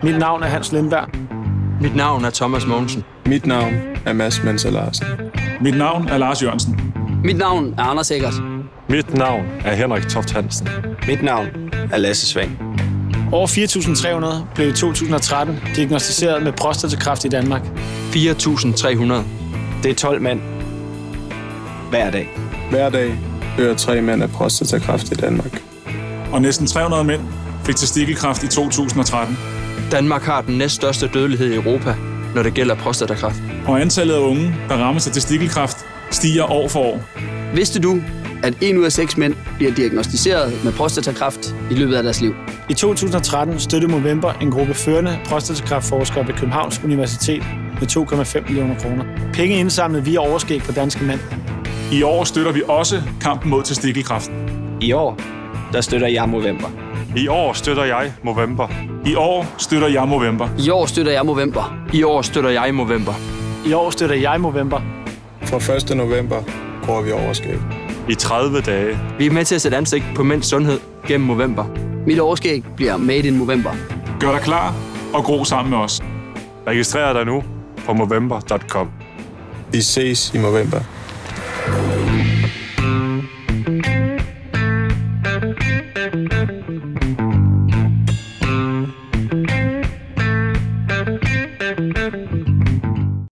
Mit navn er Hans Lindberg. Mit navn er Thomas Mogensen. Mit navn er Mads Menser Larsen. Mit navn er Lars Jørgensen. Mit navn er Anders Eggert. Mit navn er Henrik Toft Hansen. Mit navn er Lasse Svang. Over 4.300 blev i 2013 diagnosticeret med prostatakræft i Danmark. 4.300. Det er 12 mænd. Hver dag. Hver dag dør 3 mænd af prostatakræft i Danmark. Og næsten 300 mænd fik testikelkræft i 2013. Danmark har den næststørste dødelighed i Europa, når det gælder prostatakræft. Og antallet af unge, der rammes af testikelkræft, stiger år for år. Vidste du, at 1 ud af 6 mænd bliver diagnosticeret med prostatakræft i løbet af deres liv? I 2013 støttede Movember en gruppe førende prostatakræftforskere ved Københavns Universitet med 2,5 millioner kroner. Penge indsamlet via overskæg for danske mænd. I år støtter vi også kampen mod testikelkræft. I år, der støtter jeg Movember. I år støtter jeg Movember. I år støtter jeg Movember. I år støtter jeg Movember. I år støtter jeg Movember. I år støtter jeg Movember. Fra 1. november går vi overskæg. I 30 dage. Vi er med til at sætte ansigt på mænds sundhed gennem Movember. Mit overskæg bliver made in Movember. Gør dig klar og gro sammen med os. Registrer dig nu på movember.com. Vi ses i Movember.